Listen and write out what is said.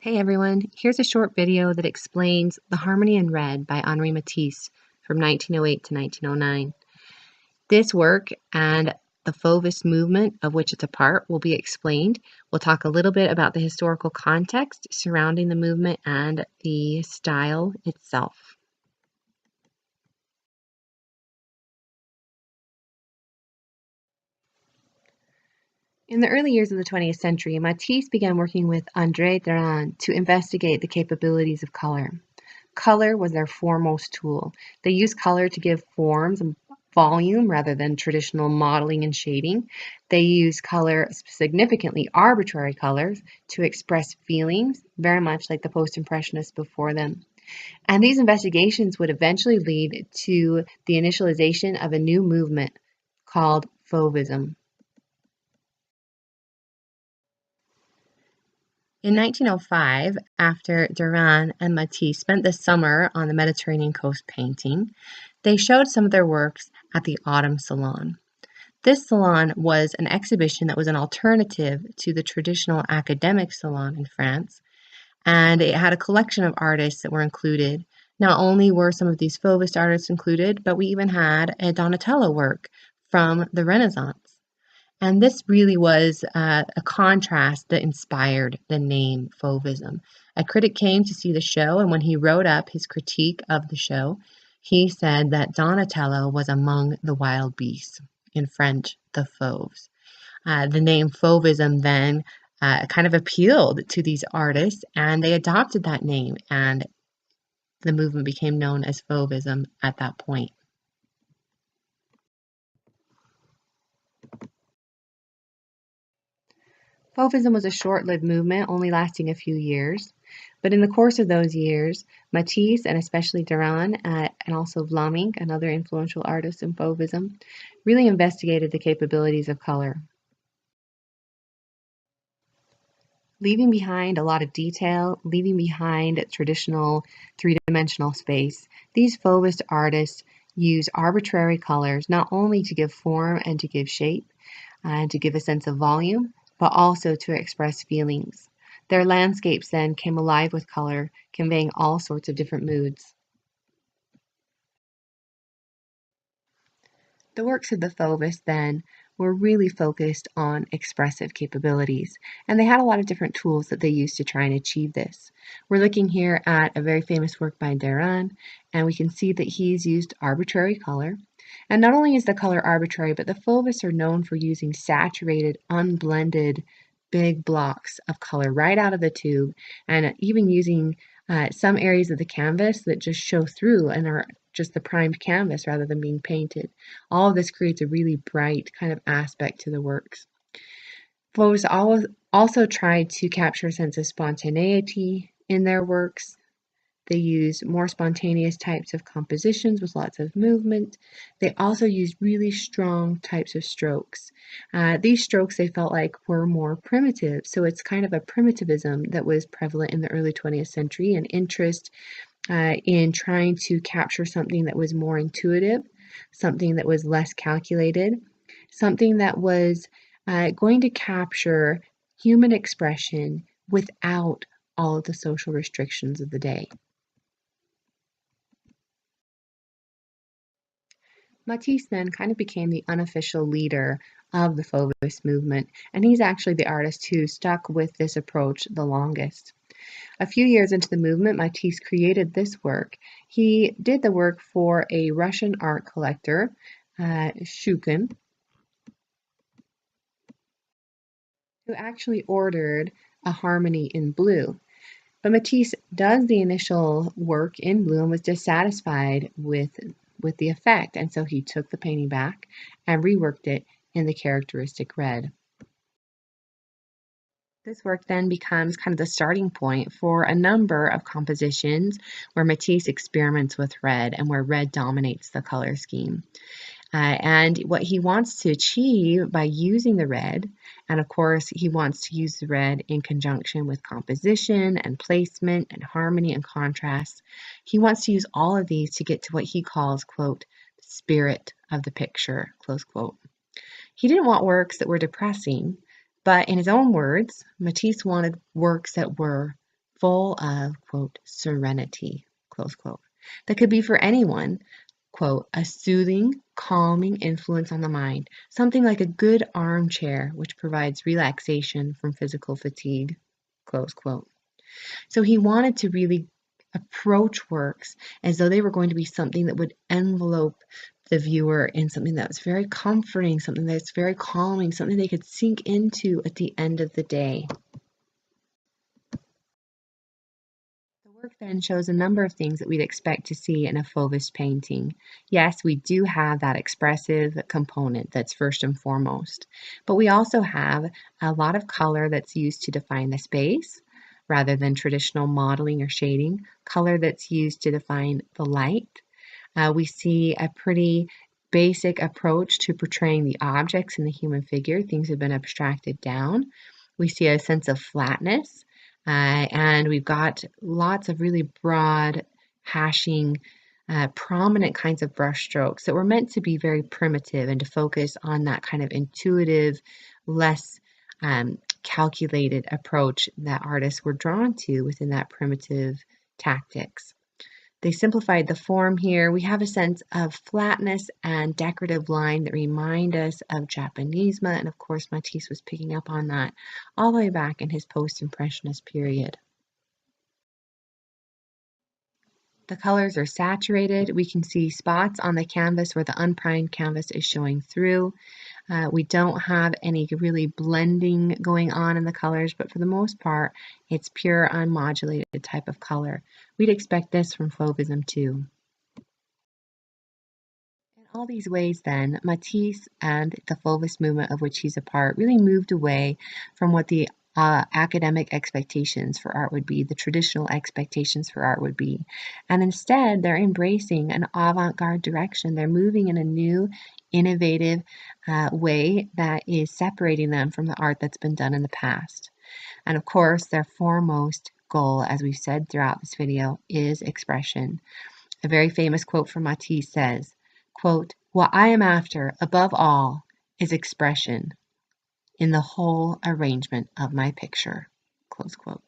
Hey everyone, here's a short video that explains The Harmony in Red by Henri Matisse from 1908 to 1909. This work and the Fauvist movement of which it's a part will be explained. We'll talk a little bit about the historical context surrounding the movement and the style itself. In the early years of the 20th century, Matisse began working with André Derain to investigate the capabilities of color. Color was their foremost tool. They used color to give forms and volume rather than traditional modeling and shading. They used color, significantly arbitrary colors, to express feelings, very much like the post-impressionists before them. And these investigations would eventually lead to the initialization of a new movement called Fauvism. In 1905, after Derain and Matisse spent the summer on the Mediterranean coast painting, they showed some of their works at the Autumn Salon. This salon was an exhibition that was an alternative to the traditional academic salon in France, and it had a collection of artists that were included. Not only were some of these Fauvist artists included, but we even had a Donatello work from the Renaissance. And this really was a contrast that inspired the name Fauvism. A critic came to see the show, and when he wrote up his critique of the show, he said that Donatello was among the wild beasts, in French, the fauves. The name Fauvism then kind of appealed to these artists, and they adopted that name, and the movement became known as Fauvism at that point. Fauvism was a short-lived movement, only lasting a few years. But in the course of those years, Matisse, and especially Derain, and also Vlaminck, another influential artist in Fauvism, really investigated the capabilities of color. Leaving behind a lot of detail, leaving behind traditional three-dimensional space, these Fauvist artists use arbitrary colors not only to give form and to give shape, and to give a sense of volume, but also to express feelings. Their landscapes then came alive with color, conveying all sorts of different moods. The works of the Fauvists then were really focused on expressive capabilities, and they had a lot of different tools that they used to try and achieve this. We're looking here at a very famous work by Derain, and we can see that he's used arbitrary color. And not only is the color arbitrary, but the Fauvists are known for using saturated, unblended, big blocks of color right out of the tube, and even using some areas of the canvas that just show through and are just the primed canvas rather than being painted. All of this creates a really bright kind of aspect to the works. Fauvists also tried to capture a sense of spontaneity in their works. They used more spontaneous types of compositions with lots of movement. They also used really strong types of strokes. These strokes they felt like were more primitive, so it's kind of a primitivism that was prevalent in the early 20th century, an interest in trying to capture something that was more intuitive, something that was less calculated, something that was going to capture human expression without all of the social restrictions of the day. Matisse then kind of became the unofficial leader of the Fauvist movement, and he's actually the artist who stuck with this approach the longest. A few years into the movement, Matisse created this work. He did the work for a Russian art collector, Shukin, who actually ordered a harmony in blue. But Matisse does the initial work in blue and was dissatisfied with the effect, and so he took the painting back and reworked it in the characteristic red. This work then becomes kind of the starting point for a number of compositions where Matisse experiments with red and where red dominates the color scheme. And what he wants to achieve by using the red, and of course he wants to use the red in conjunction with composition and placement and harmony and contrast, he wants to use all of these to get to what he calls, quote, spirit of the picture, close quote. He didn't want works that were depressing, but in his own words, Matisse wanted works that were full of, quote, serenity, close quote. That could be for anyone, quote, a soothing, calming influence on the mind, something like a good armchair which provides relaxation from physical fatigue, close quote. So he wanted to really approach works as though they were going to be something that would envelope the viewer in something that was very comforting, something that's very calming, something they could sink into at the end of the day. The work then shows a number of things that we'd expect to see in a Fauvist painting. Yes, we do have that expressive component that's first and foremost, but we also have a lot of color that's used to define the space rather than traditional modeling or shading, color that's used to define the light. We see a pretty basic approach to portraying the objects in the human figure. Things have been abstracted down. We see a sense of flatness, and we've got lots of really broad, hashing, prominent kinds of brush strokes that were meant to be very primitive and to focus on that kind of intuitive, less calculated approach that artists were drawn to within that primitive tactics. They simplified the form here. We have a sense of flatness and decorative line that remind us of Japanisme, and of course Matisse was picking up on that all the way back in his post-impressionist period. The colors are saturated. We can see spots on the canvas where the unprimed canvas is showing through. We don't have any really blending going on in the colors, but for the most part, it's pure unmodulated type of color. We'd expect this from Fauvism too. In all these ways then, Matisse and the Fauvist movement of which he's a part really moved away from what the academic expectations for art would be, the traditional expectations for art would be. And instead, they're embracing an avant-garde direction. They're moving in a new, innovative way that is separating them from the art that's been done in the past. And of course, their foremost goal, as we've said throughout this video, is expression. A very famous quote from Matisse says, quote, "What I am after, above all, is expression in the whole arrangement of my picture," close quote.